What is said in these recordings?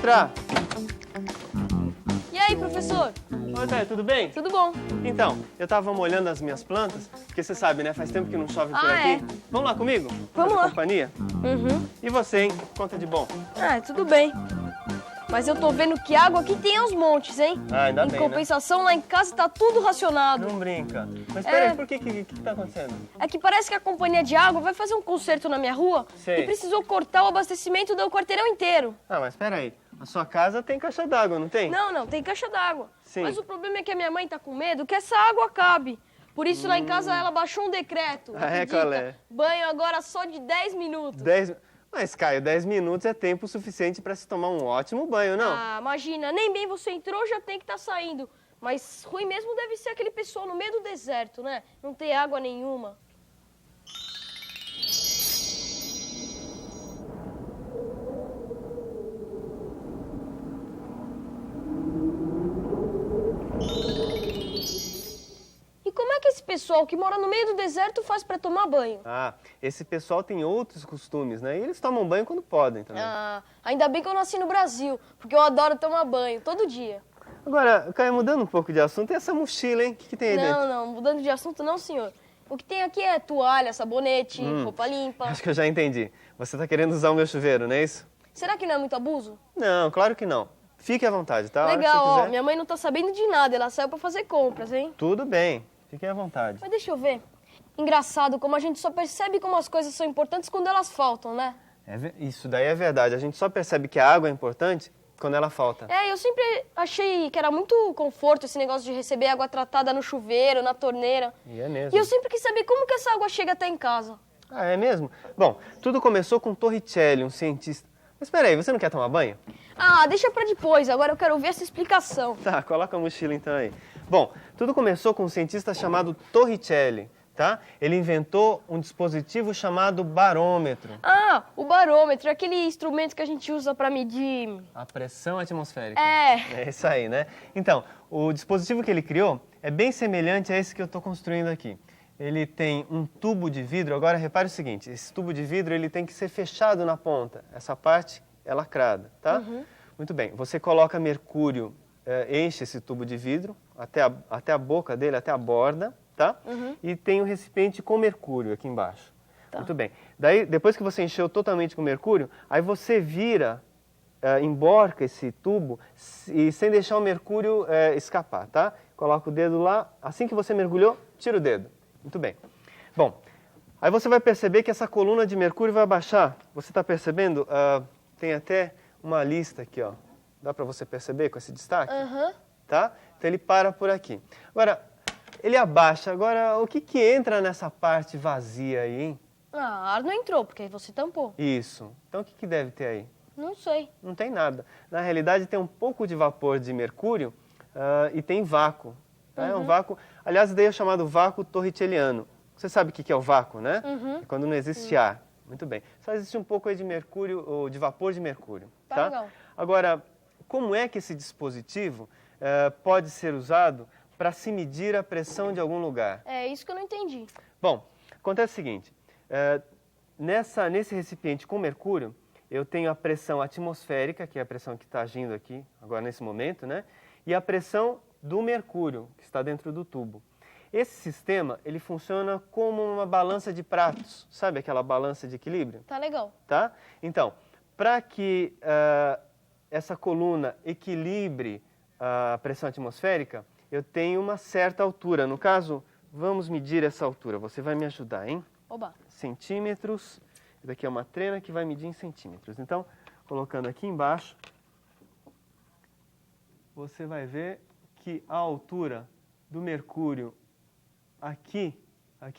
entrar. E aí, professor? Oi, Zé, tudo bem? Tudo bom? Então, eu tava molhando as minhas plantas, porque você sabe, né? Faz tempo que não chove por aqui. É. Vamos lá comigo? Vamos Fazer lá. companhia? Uhum. E você, hein? Conta de bom. Tudo bem. Mas eu tô vendo que água aqui tem aos montes, hein? Ainda Em bem, né? compensação, lá em casa tá tudo racionado. Não brinca. Mas peraí, por que tá acontecendo? É que parece que a companhia de água vai fazer um concerto na minha rua Sei. e precisou cortar o abastecimento do quarteirão inteiro. Ah, mas peraí. A sua casa tem caixa d'água, não tem? Não, tem caixa d'água. Sim. Mas o problema é que a minha mãe tá com medo que essa água acabe. Por isso, lá em casa, ela baixou um decreto. Ah, é, que qual dita, é? banho agora só de 10 minutos. 10... Mas, Caio, 10 minutos é tempo suficiente para se tomar um ótimo banho, não? Ah, imagina, nem bem você entrou, já tem que estar saindo. Mas ruim mesmo deve ser aquele pessoal no meio do deserto, né? Não tem água nenhuma. E como é que esse pessoal que mora no meio do deserto faz para tomar banho? Ah, esse pessoal tem outros costumes, né? E eles tomam banho quando podem também. Ah, ainda bem que eu nasci no Brasil, porque eu adoro tomar banho, todo dia. Agora, Caio, mudando um pouco de assunto, e essa mochila, hein? O que tem aí dentro? Não, mudando de assunto não, senhor. O que tem aqui é toalha, sabonete, roupa limpa. Acho que eu já entendi. Você tá querendo usar o meu chuveiro, não é isso? Será que não é muito abuso? Não, claro que não. Fique à vontade, tá? A hora que Legal, você ó, quiser. minha mãe não tá sabendo de nada, ela saiu pra fazer compras, hein? Tudo bem. Fique à vontade. Mas deixa eu ver. Engraçado como a gente só percebe como as coisas são importantes quando elas faltam, né? Isso daí é verdade. A gente só percebe que a água é importante quando ela falta. Eu sempre achei que era muito conforto esse negócio de receber água tratada no chuveiro, na torneira. E é mesmo. E eu sempre quis saber como que essa água chega até em casa. Ah, é mesmo? Bom, tudo começou com Torricelli, um cientista. Mas peraí, você não quer tomar banho? Ah, deixa pra depois, agora eu quero ouvir essa explicação. Tá, coloca a mochila então aí. Bom, tudo começou com um cientista chamado Torricelli, tá? Ele inventou um dispositivo chamado barômetro. Ah, o barômetro, aquele instrumento que a gente usa pra medir... A pressão atmosférica. É. É isso aí, né? Então, o dispositivo que ele criou é bem semelhante a esse que eu estou construindo aqui. Ele tem um tubo de vidro. Agora, repare o seguinte, esse tubo de vidro ele tem que ser fechado na ponta. Essa parte é lacrada, tá? Uhum. Muito bem. Você coloca mercúrio, enche esse tubo de vidro até a boca dele, até a borda, tá? Uhum. E tem um recipiente com mercúrio aqui embaixo. Tá. Muito bem. Daí, depois que você encheu totalmente com mercúrio, aí você vira, emborca esse tubo e sem deixar o mercúrio escapar, tá? Coloca o dedo lá, assim que você mergulhou, tira o dedo. Muito bem. Bom, aí você vai perceber que essa coluna de mercúrio vai baixar. Você está percebendo? Tem até uma lista aqui, ó. Dá para você perceber com esse destaque? Aham. Tá? Então ele para por aqui. Agora, ele abaixa. Agora, o que entra nessa parte vazia aí, hein? Ah, ar não entrou, porque você tampou. Isso. Então o que deve ter aí? Não sei. Não tem nada. Na realidade, tem um pouco de vapor de mercúrio e tem vácuo. Tá? É um vácuo. Aliás, daí é chamado vácuo torricelliano. Você sabe o que é o vácuo, né? Uhum. É quando não existe ar. Muito bem. Só existe um pouco aí de mercúrio, ou de vapor de mercúrio. Tá legal. Agora, como é que esse dispositivo pode ser usado para se medir a pressão de algum lugar? É isso que eu não entendi. Bom, acontece o seguinte. Nesse recipiente com mercúrio, eu tenho a pressão atmosférica, que é a pressão que está agindo aqui, agora nesse momento, né? E a pressão do mercúrio, que está dentro do tubo. Esse sistema, ele funciona como uma balança de pratos, sabe aquela balança de equilíbrio? Tá legal. Tá? Então, para que essa coluna equilibre a pressão atmosférica, eu tenho uma certa altura. No caso, vamos medir essa altura. Você vai me ajudar, hein? Oba. Centímetros. Isso daqui é uma trena que vai medir em centímetros. Então, colocando aqui embaixo, você vai ver que a altura do mercúrio aqui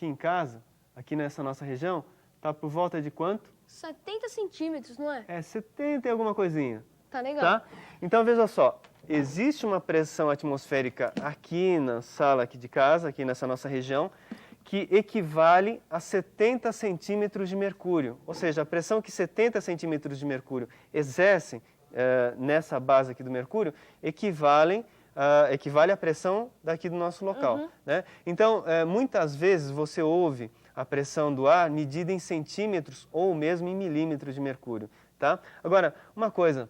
em casa, aqui nessa nossa região, está por volta de quanto? 70 centímetros, não é? É 70 e alguma coisinha. Tá legal. Tá? Então, veja só, existe uma pressão atmosférica aqui na sala aqui de casa, aqui nessa nossa região, que equivale a 70 centímetros de mercúrio. Ou seja, a pressão que 70 centímetros de mercúrio exercem nessa base aqui do mercúrio equivale à pressão daqui do nosso local. Uhum. Né? Então, muitas vezes você ouve a pressão do ar medida em centímetros ou mesmo em milímetros de mercúrio. Tá? Agora, uma coisa,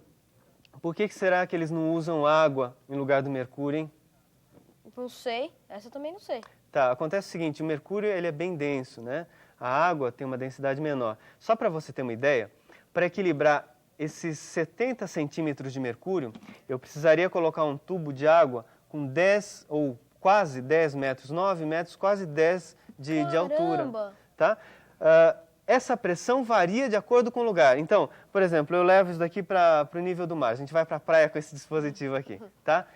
Por que será que eles não usam água em lugar do mercúrio, hein? Não sei, essa eu também não sei. Tá, acontece o seguinte, o mercúrio ele é bem denso, né? A água tem uma densidade menor. Só para você ter uma ideia, para equilibrar esses 70 centímetros de mercúrio, eu precisaria colocar um tubo de água com 10 ou quase 10 metros, 9 metros, quase 10 de altura. Tá? Essa pressão varia de acordo com o lugar. Então, por exemplo, eu levo isso daqui para o nível do mar. A gente vai para a praia com esse dispositivo aqui. Tá?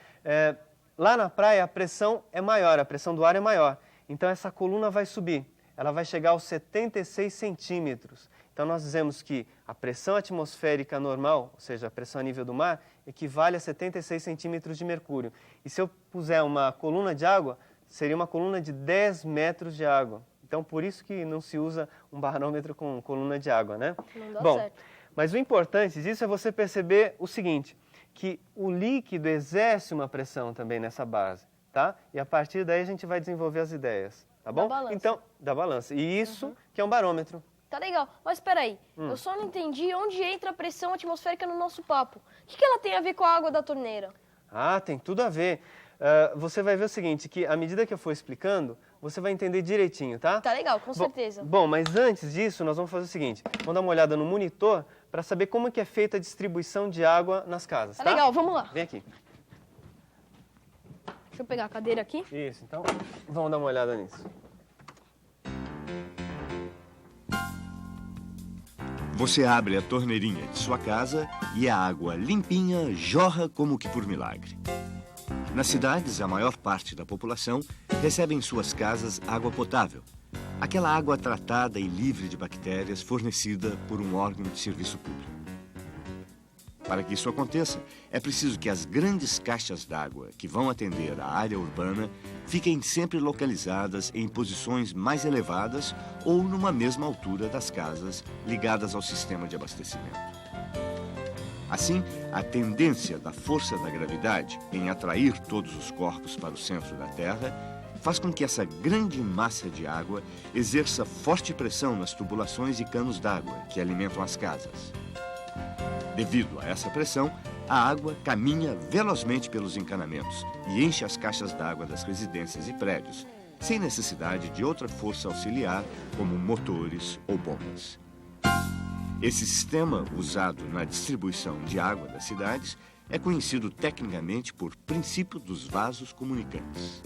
Lá na praia a pressão é maior, a pressão do ar é maior. Então essa coluna vai subir. Ela vai chegar aos 76 centímetros. Então, nós dizemos que a pressão atmosférica normal, ou seja, a pressão a nível do mar, equivale a 76 centímetros de mercúrio. E se eu puser uma coluna de água, seria uma coluna de 10 metros de água. Então, por isso que não se usa um barômetro com coluna de água, né? Não dá certo. Mas o importante disso é você perceber o seguinte, que o líquido exerce uma pressão também nessa base, tá? E a partir daí a gente vai desenvolver as ideias, tá bom? Da balança. Então, da balança. E isso que é um barômetro. Tá legal, mas espera aí, eu só não entendi onde entra a pressão atmosférica no nosso papo. O que ela tem a ver com a água da torneira? Ah, tem tudo a ver. Você vai ver o seguinte, que à medida que eu for explicando, você vai entender direitinho, tá? Tá legal, com certeza. Bom, mas antes disso, nós vamos fazer o seguinte, vamos dar uma olhada no monitor para saber como que é feita a distribuição de água nas casas, tá? Tá legal, vamos lá. Vem aqui. Deixa eu pegar a cadeira aqui. Isso, então vamos dar uma olhada nisso. Você abre a torneirinha de sua casa e a água limpinha jorra como que por milagre. Nas cidades, a maior parte da população recebe em suas casas água potável. Aquela água tratada e livre de bactérias fornecida por um órgão de serviço público. Para que isso aconteça, é preciso que as grandes caixas d'água que vão atender a área urbana fiquem sempre localizadas em posições mais elevadas ou numa mesma altura das casas ligadas ao sistema de abastecimento. Assim, a tendência da força da gravidade em atrair todos os corpos para o centro da Terra faz com que essa grande massa de água exerça forte pressão nas tubulações e canos d'água que alimentam as casas. Devido a essa pressão, a água caminha velozmente pelos encanamentos e enche as caixas d'água das residências e prédios, sem necessidade de outra força auxiliar, como motores ou bombas. Esse sistema, usado na distribuição de água das cidades, é conhecido tecnicamente por princípio dos vasos comunicantes.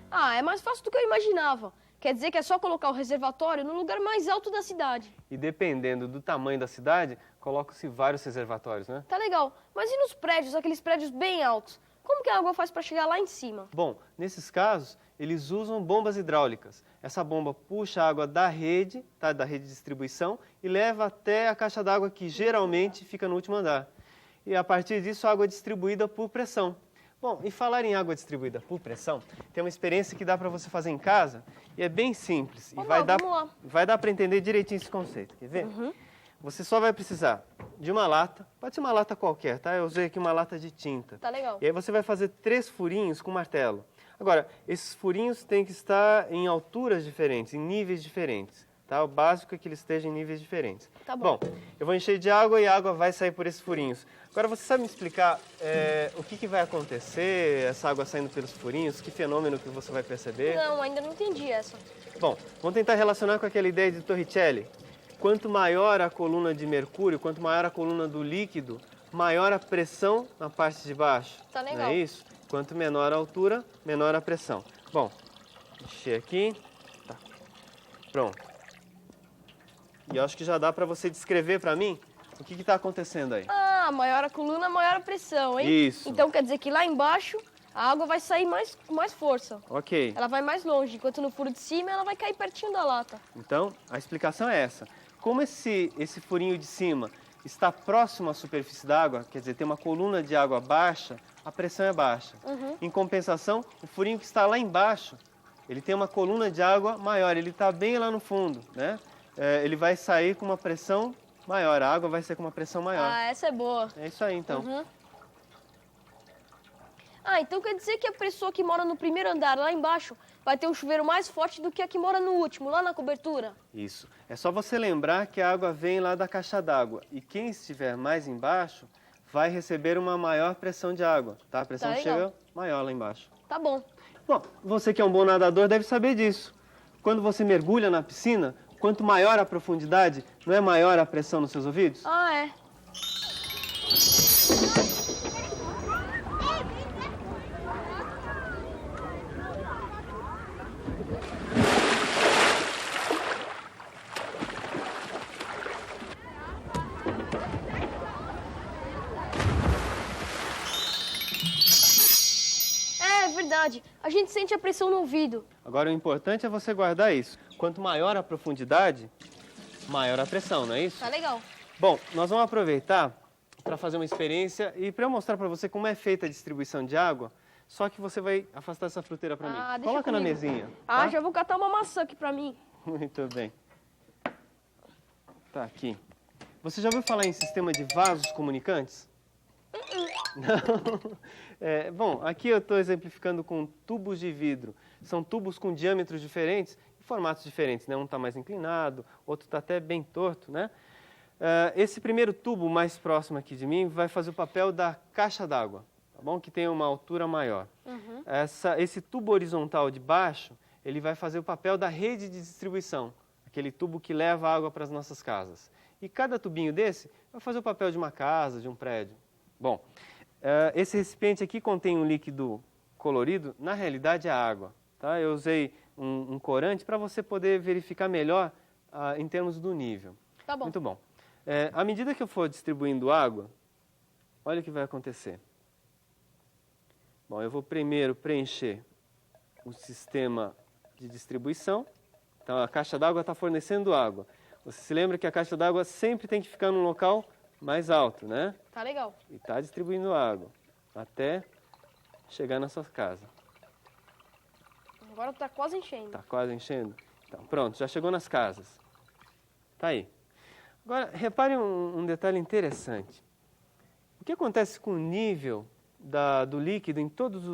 Ah, é mais fácil do que eu imaginava. Quer dizer que é só colocar o reservatório no lugar mais alto da cidade. E dependendo do tamanho da cidade, colocam-se vários reservatórios, né? Tá legal, mas e nos prédios, aqueles prédios bem altos? Como que a água faz para chegar lá em cima? Bom, nesses casos, eles usam bombas hidráulicas. Essa bomba puxa a água da rede, tá, da rede de distribuição, e leva até a caixa d'água que geralmente fica no último andar. E a partir disso, a água é distribuída por pressão. Bom, e falar em água distribuída por pressão, tem uma experiência que dá para você fazer em casa e é bem simples. Vamos e vai lá. dar para entender direitinho esse conceito. Quer ver? Você só vai precisar de uma lata, pode ser uma lata qualquer, tá? Eu usei aqui uma lata de tinta. Tá legal. E aí você vai fazer 3 furinhos com martelo. Agora, esses furinhos têm que estar em alturas diferentes, em níveis diferentes. Tá? O básico é que eles estejam em níveis diferentes. Tá bom. Bom, eu vou encher de água e a água vai sair por esses furinhos. Agora, você sabe me explicar o que vai acontecer, essa água saindo pelos furinhos? Que fenômeno que você vai perceber? Não, ainda não entendi essa. Bom, vamos tentar relacionar com aquela ideia de Torricelli. Quanto maior a coluna de mercúrio, quanto maior a coluna do líquido, maior a pressão na parte de baixo. Tá legal. Não é isso? Quanto menor a altura, menor a pressão. Bom, encher aqui. Tá. Pronto. E eu acho que já dá para você descrever para mim o que está acontecendo aí. Ah, maior a coluna, maior a pressão, hein? Isso. Então quer dizer que lá embaixo a água vai sair com mais força. Ok. Ela vai mais longe, enquanto no furo de cima ela vai cair pertinho da lata. Então, a explicação é essa. Como esse furinho de cima está próximo à superfície da água, quer dizer, tem uma coluna de água baixa, a pressão é baixa. Em compensação, o furinho que está lá embaixo, ele tem uma coluna de água maior, ele está bem lá no fundo, né? Ele vai sair com uma pressão maior, a água vai ser com uma pressão maior. Ah, essa é boa. É isso aí, então. Ah, então quer dizer que a pessoa que mora no primeiro andar, lá embaixo, vai ter um chuveiro mais forte do que a que mora no último, lá na cobertura? Isso. É só você lembrar que a água vem lá da caixa d'água. E quem estiver mais embaixo vai receber uma maior pressão de água, tá? A pressão Tá chega legal. maior lá embaixo. Tá bom. Bom, você que é um bom nadador deve saber disso. Quando você mergulha na piscina, quanto maior a profundidade, não é maior a pressão nos seus ouvidos? Ah, é. É verdade. A gente sente a pressão no ouvido. Agora, o importante é você guardar isso. Quanto maior a profundidade, maior a pressão, não é isso? Tá legal. Bom, nós vamos aproveitar para fazer uma experiência e para eu mostrar para você como é feita a distribuição de água, só que você vai afastar essa fruteira para mim. Deixa Coloca na comigo. mesinha. Ah, tá? já vou catar uma maçã aqui pra mim. Muito bem. Tá aqui. Você já ouviu falar em sistema de vasos comunicantes? Não? Bom, aqui eu estou exemplificando com tubos de vidro. São tubos com diâmetros diferentes e formatos diferentes, né? Um está mais inclinado, outro está até bem torto, né? Esse primeiro tubo mais próximo aqui de mim vai fazer o papel da caixa d'água, tá bom? Que tem uma altura maior. Uhum. Esse tubo horizontal de baixo, ele vai fazer o papel da rede de distribuição, aquele tubo que leva água para as nossas casas. E cada tubinho desse vai fazer o papel de uma casa, de um prédio. Bom, esse recipiente aqui contém um líquido colorido, na realidade é água. Tá? Eu usei um corante para você poder verificar melhor em termos do nível. Tá bom. Muito bom. À medida que eu for distribuindo água, olha o que vai acontecer. Bom, eu vou primeiro preencher o sistema de distribuição. Então, a caixa d'água está fornecendo água. Você se lembra que a caixa d'água sempre tem que ficar num local mais alto, né? Tá legal. E está distribuindo água até chegar na sua casa. Agora tá quase enchendo. Está quase enchendo? Então, pronto, já chegou nas casas. Tá aí. Agora, repare um detalhe interessante. O que acontece com o nível do líquido em todos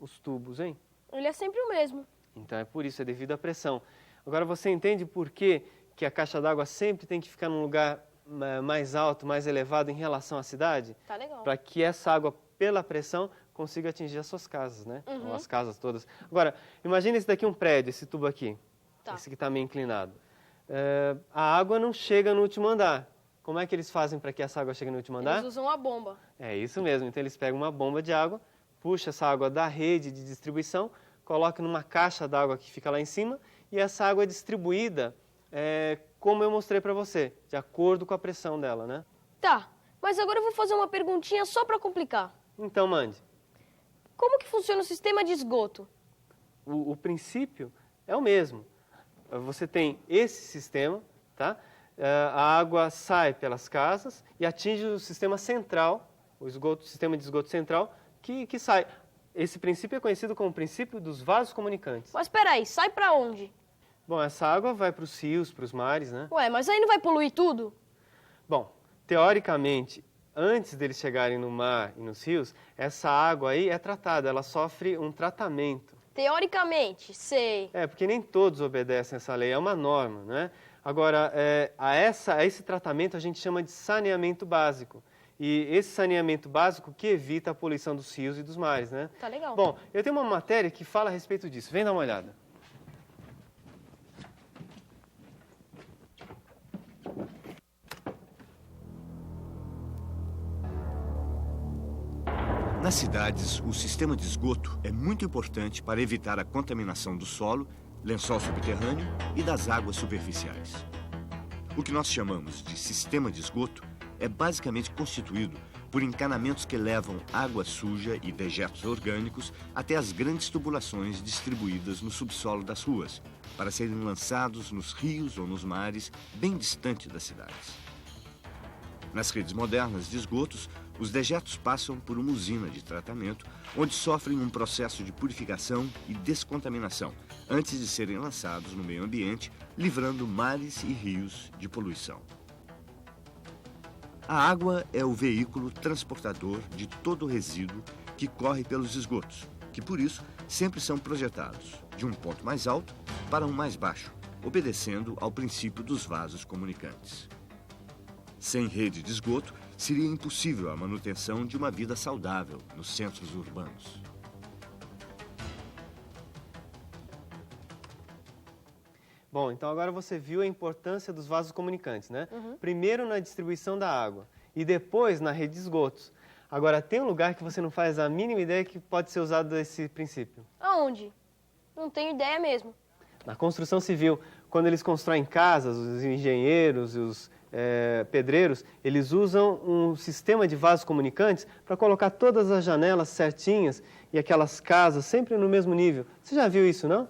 os tubos, hein? Ele é sempre o mesmo. Então, é por isso, é devido à pressão. Agora, você entende por que a caixa d'água sempre tem que ficar num lugar mais alto, mais elevado em relação à cidade? Tá legal. Para que essa água, pela pressão, consiga atingir as suas casas, né? Uhum. Ou as casas todas. Agora, imagine esse daqui um prédio, esse tubo aqui. Tá. Esse que está meio inclinado. A água não chega no último andar. Como é que eles fazem para que essa água chegue no último andar? Eles usam a bomba. É isso mesmo. Então, eles pegam uma bomba de água, puxam essa água da rede de distribuição, colocam numa caixa d'água que fica lá em cima, e essa água é distribuída como eu mostrei para você, de acordo com a pressão dela, né? Tá, mas agora eu vou fazer uma perguntinha só pra complicar. Então, mande. Como que funciona o sistema de esgoto? O princípio é o mesmo. Você tem esse sistema, tá? A água sai pelas casas e atinge o sistema central, o sistema de esgoto central, que sai. Esse princípio é conhecido como o princípio dos vasos comunicantes. Mas peraí, sai pra onde? Bom, essa água vai para os rios, para os mares, né? Ué, mas aí não vai poluir tudo? Bom, teoricamente, antes deles chegarem no mar e nos rios, essa água aí é tratada, ela sofre um tratamento. Teoricamente, sei. Porque nem todos obedecem essa lei, é uma norma, né? Agora, a esse tratamento a gente chama de saneamento básico. E esse saneamento básico que evita a poluição dos rios e dos mares, né? Tá legal. Bom, eu tenho uma matéria que fala a respeito disso. Vem dar uma olhada. Nas cidades, o sistema de esgoto é muito importante para evitar a contaminação do solo, lençol subterrâneo e das águas superficiais. O que nós chamamos de sistema de esgoto é basicamente constituído por encanamentos que levam água suja e dejetos orgânicos até as grandes tubulações distribuídas no subsolo das ruas, para serem lançados nos rios ou nos mares bem distante das cidades. Nas redes modernas de esgotos, os dejetos passam por uma usina de tratamento, onde sofrem um processo de purificação e descontaminação, antes de serem lançados no meio ambiente, livrando mares e rios de poluição. A água é o veículo transportador de todo o resíduo que corre pelos esgotos, que por isso sempre são projetados de um ponto mais alto para um mais baixo, obedecendo ao princípio dos vasos comunicantes. Sem rede de esgoto, seria impossível a manutenção de uma vida saudável nos centros urbanos. Bom, então agora você viu a importância dos vasos comunicantes, né? Primeiro na distribuição da água e depois na rede de esgotos. Agora, tem um lugar que você não faz a mínima ideia que pode ser usado esse princípio. Aonde? Não tenho ideia mesmo. Na construção civil, quando eles constroem casas, os engenheiros e os pedreiros, eles usam um sistema de vasos comunicantes para colocar todas as janelas certinhas e aquelas casas sempre no mesmo nível. Você já viu isso, não?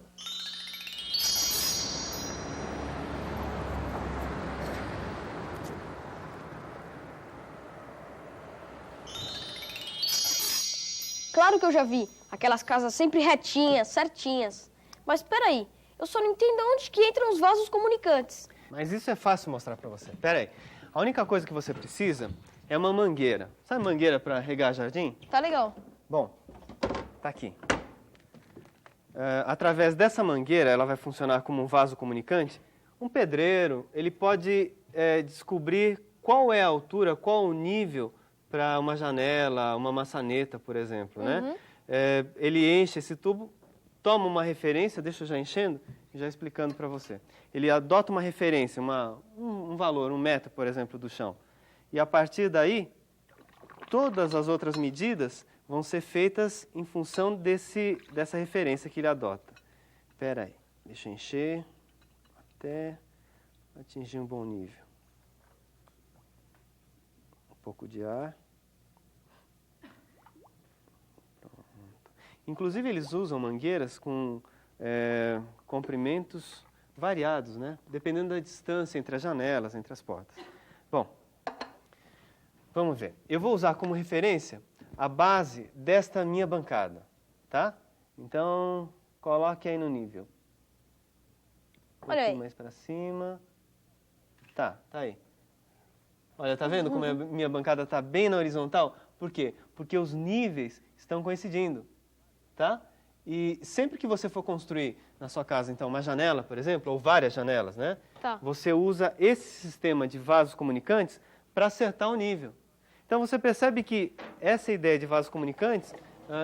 Claro que eu já vi. Aquelas casas sempre retinhas, certinhas. Mas espera aí, eu só não entendo onde que entram os vasos comunicantes. Mas isso é fácil mostrar para você. Pera aí. A única coisa que você precisa é uma mangueira. Sabe mangueira para regar jardim? Tá legal. Bom, tá aqui. Através dessa mangueira, ela vai funcionar como um vaso comunicante. Um pedreiro, ele pode descobrir qual é a altura, qual o nível para uma janela, uma maçaneta, por exemplo, né? Ele enche esse tubo, toma uma referência, deixa eu já enchendo e já explicando para você. Ele adota uma referência, um valor, 1 metro, por exemplo, do chão. E a partir daí, todas as outras medidas vão ser feitas em função dessa referência que ele adota. Espera aí, deixa eu encher até atingir um bom nível. Um pouco de ar. Pronto. Inclusive, eles usam mangueiras com comprimentos variados, né? Dependendo da distância entre as janelas, entre as portas. Bom, vamos ver. Eu vou usar como referência a base desta minha bancada, tá? Então, coloque aí no nível. Um Olha aí. pouquinho mais para cima. Tá aí. Olha, tá vendo como a minha bancada está bem na horizontal? Por quê? Porque os níveis estão coincidindo, tá? E sempre que você for construir na sua casa, então, uma janela, por exemplo, ou várias janelas, né? Tá. Você usa esse sistema de vasos comunicantes para acertar o nível. Então, você percebe que essa ideia de vasos comunicantes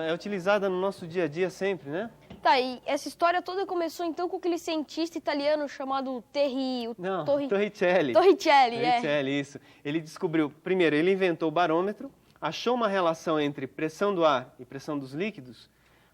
é utilizada no nosso dia a dia sempre, né? Tá, e essa história toda começou então com aquele cientista italiano chamado Torricelli. Torricelli, Isso. Ele descobriu, primeiro, ele inventou o barômetro, achou uma relação entre pressão do ar e pressão dos líquidos,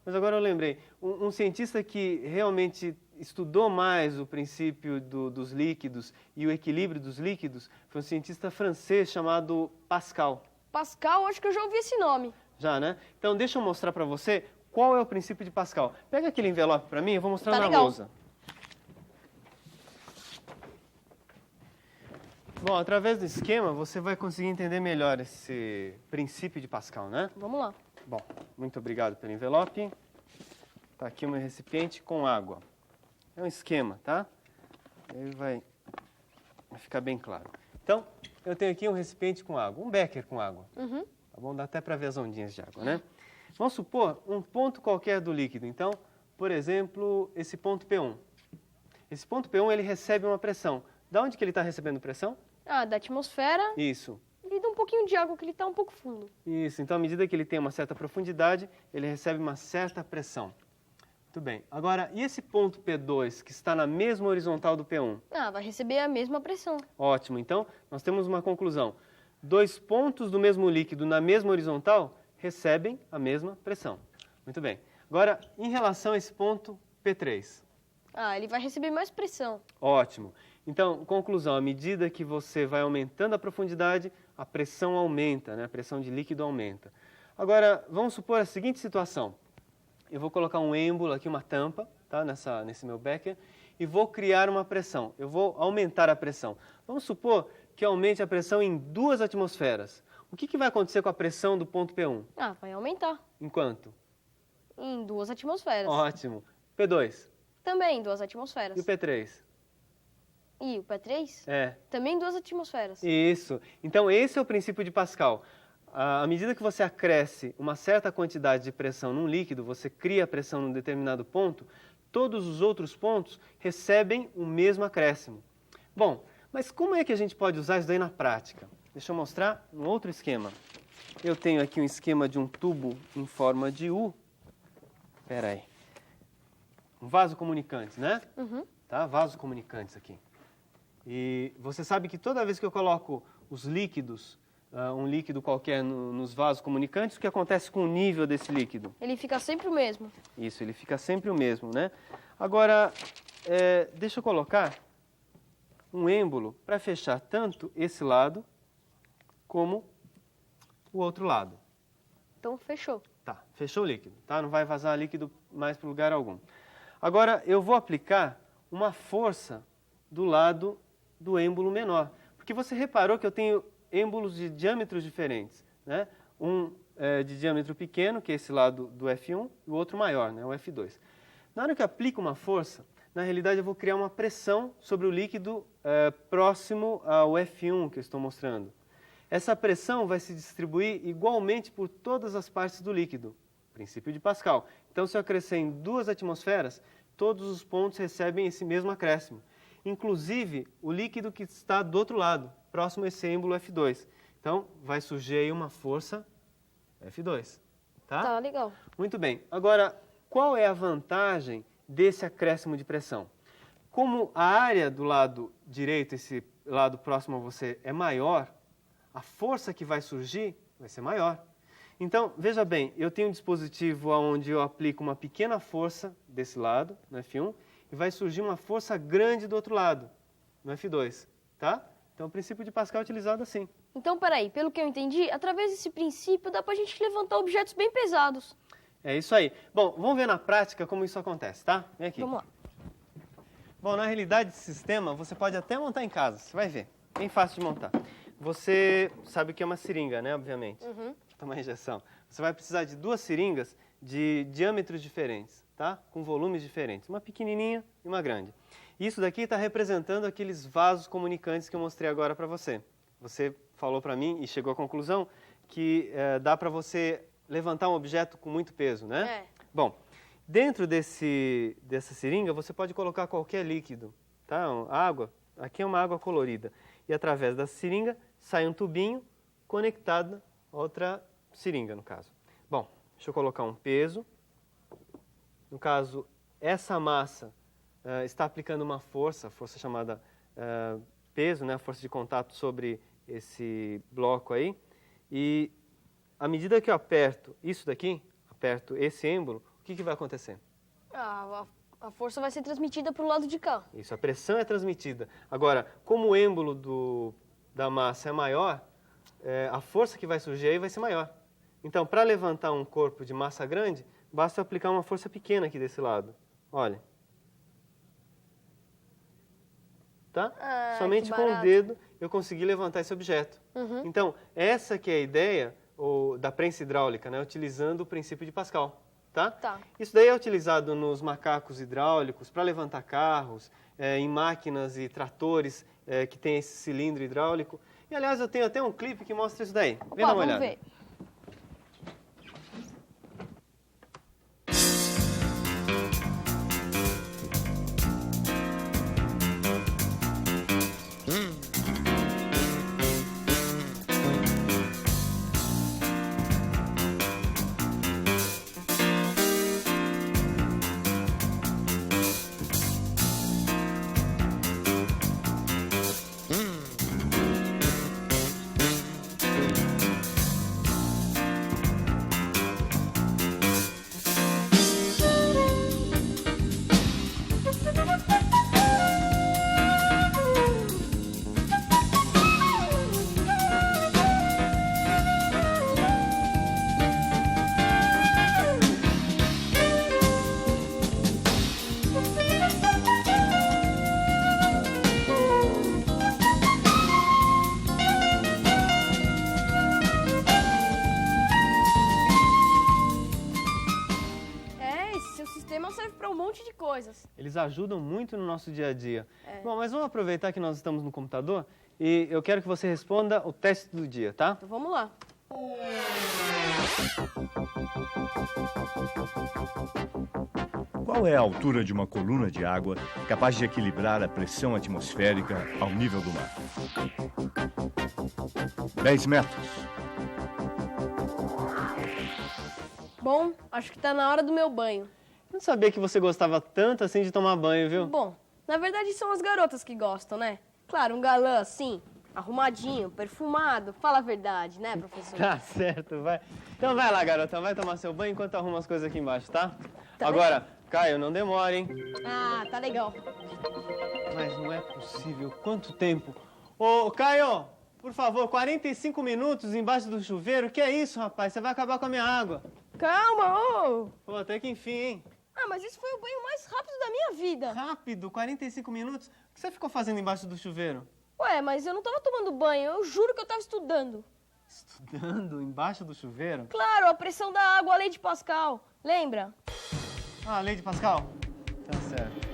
mas agora eu lembrei, um cientista que realmente estudou mais o princípio dos líquidos e o equilíbrio dos líquidos foi um cientista francês chamado Pascal. Pascal, acho que eu já ouvi esse nome. Já, né? Então, deixa eu mostrar para você qual é o princípio de Pascal. Pega aquele envelope para mim, eu vou mostrar Tá na legal. lousa. Bom, através do esquema, você vai conseguir entender melhor esse princípio de Pascal, né? Vamos lá. Bom, muito obrigado pelo envelope. Está aqui o meu recipiente com água. É um esquema, tá? Ele vai ficar bem claro. Então, eu tenho aqui um recipiente com água, um becker com água. Tá bom? Dá até para ver as ondinhas de água, né? Vamos supor um ponto qualquer do líquido. Então, por exemplo, esse ponto P1. Esse ponto P1, ele recebe uma pressão. Da onde que ele está recebendo pressão? Ah, da atmosfera Isso. e de um pouquinho de água, que ele está um pouco fundo. Isso. Então, à medida que ele tem uma certa profundidade, ele recebe uma certa pressão. Muito bem. Agora, e esse ponto P2, que está na mesma horizontal do P1? Ah, vai receber a mesma pressão. Ótimo. Então, nós temos uma conclusão. 2 pontos do mesmo líquido na mesma horizontal recebem a mesma pressão. Muito bem. Agora, em relação a esse ponto P3. Ah, ele vai receber mais pressão. Ótimo. Então, conclusão, à medida que você vai aumentando a profundidade, a pressão aumenta, né? A pressão de líquido aumenta. Agora, vamos supor a seguinte situação. Eu vou colocar um êmbolo aqui, uma tampa, tá? Nesse meu becker, e vou criar uma pressão. Eu vou aumentar a pressão. Vamos supor que aumente a pressão em 2 atmosferas. O que vai acontecer com a pressão do ponto P1? Ah, vai aumentar. Em quanto? Em 2 atmosferas. Ótimo. P2. Também em 2 atmosferas. E o P3? E o P3? É. Também em 2 atmosferas. Isso. Então, esse é o princípio de Pascal. à medida que você acresce uma certa quantidade de pressão num líquido, você cria a pressão num determinado ponto, todos os outros pontos recebem o mesmo acréscimo. Bom, mas como é que a gente pode usar isso daí na prática? Deixa eu mostrar um outro esquema. Eu tenho aqui um esquema de um tubo em forma de U. Espera aí. Um vaso comunicante, né? Tá? Vaso comunicantes aqui. E você sabe que toda vez que eu coloco os líquidos, um líquido qualquer nos vasos comunicantes, o que acontece com o nível desse líquido? Ele fica sempre o mesmo. Isso, ele fica sempre o mesmo, né? Agora, deixa eu colocar um êmbolo para fechar tanto esse lado como o outro lado. Então, fechou. Tá, fechou o líquido, tá? Não vai vazar líquido mais para lugar algum. Agora, eu vou aplicar uma força do lado do êmbolo menor. Porque você reparou que eu tenho êmbolos de diâmetros diferentes, né? Um de diâmetro pequeno, que é esse lado do F1, e o outro maior, né? O F2. Na hora que eu aplico uma força, na realidade eu vou criar uma pressão sobre o líquido próximo ao F1 que eu estou mostrando. Essa pressão vai se distribuir igualmente por todas as partes do líquido, princípio de Pascal. Então, se eu acrescer em 2 atmosferas, todos os pontos recebem esse mesmo acréscimo. Inclusive o líquido que está do outro lado, próximo a esse êmbolo F2. Então, vai surgir aí uma força F2. Tá? Tá, legal. Muito bem. Agora, qual é a vantagem desse acréscimo de pressão? Como a área do lado direito, esse lado próximo a você, é maior, a força que vai surgir vai ser maior. Então, veja bem, eu tenho um dispositivo onde eu aplico uma pequena força desse lado, no F1, e vai surgir uma força grande do outro lado, no F2, tá? Então, o princípio de Pascal é utilizado assim. Então, peraí, pelo que eu entendi, através desse princípio dá pra gente levantar objetos bem pesados. É isso aí. Bom, vamos ver na prática como isso acontece, tá? Vem aqui. Vamos lá. Bom, na realidade, esse sistema você pode até montar em casa, você vai ver. Bem fácil de montar. Você sabe o que é uma seringa, né? Obviamente. Uma injeção. Você vai precisar de 2 seringas de diâmetros diferentes, tá? Com volumes diferentes. Uma pequenininha e uma grande. Isso daqui está representando aqueles vasos comunicantes que eu mostrei agora para você. Você falou para mim e chegou à conclusão que dá para você levantar um objeto com muito peso, né? Bom, dentro dessa seringa você pode colocar qualquer líquido, tá? Água. Aqui é uma água colorida. E através da seringa sai um tubinho conectado a outra seringa, no caso. Bom, deixa eu colocar um peso. No caso, essa massa está aplicando uma força chamada peso, né? A força de contato sobre esse bloco aí. E à medida que eu aperto isso daqui, aperto esse êmbolo, o que vai acontecer? A força vai ser transmitida para o lado de cá. Isso, a pressão é transmitida. Agora, como o êmbolo da massa é maior, a força que vai surgir aí vai ser maior. Então, para levantar um corpo de massa grande, basta aplicar uma força pequena aqui desse lado. Olha. Tá? Somente com o dedo eu consegui levantar esse objeto. Então, essa que é a ideia da prensa hidráulica, né? Utilizando o princípio de Pascal. Tá? Isso daí é utilizado nos macacos hidráulicos para levantar carros, em máquinas e tratores que tem esse cilindro hidráulico. E, aliás, eu tenho até um clipe que mostra isso daí. Vem dar uma olhada. Vamos ver. Serve para um monte de coisas. Eles ajudam muito no nosso dia a dia. Bom, mas vamos aproveitar que nós estamos no computador e eu quero que você responda o teste do dia, tá? Então vamos lá. Qual é a altura de uma coluna de água capaz de equilibrar a pressão atmosférica ao nível do mar? 10 metros. Bom, acho que tá na hora do meu banho. Não sabia que você gostava tanto assim de tomar banho, viu? Bom, na verdade são as garotas que gostam, né? Claro, um galã assim, arrumadinho, perfumado. Fala a verdade, né, professor? Tá certo, vai. Então vai lá, garota, vai tomar seu banho enquanto arruma as coisas aqui embaixo, tá? Tá Agora, Caio, não demore, hein? Ah, tá legal. Mas não é possível. Quanto tempo? Ô, Caio, por favor, 45 minutos embaixo do chuveiro? Que é isso, rapaz? Você vai acabar com a minha água. Calma, ô! Pô, até que enfim, hein? Ah, mas esse foi o banho mais rápido da minha vida. Rápido, 45 minutos? O que você ficou fazendo embaixo do chuveiro? Ué, mas eu não tava tomando banho, eu juro que eu tava estudando. Estudando embaixo do chuveiro? Claro, a pressão da água, a lei de Pascal. Lembra? Ah, lei de Pascal? Tá certo.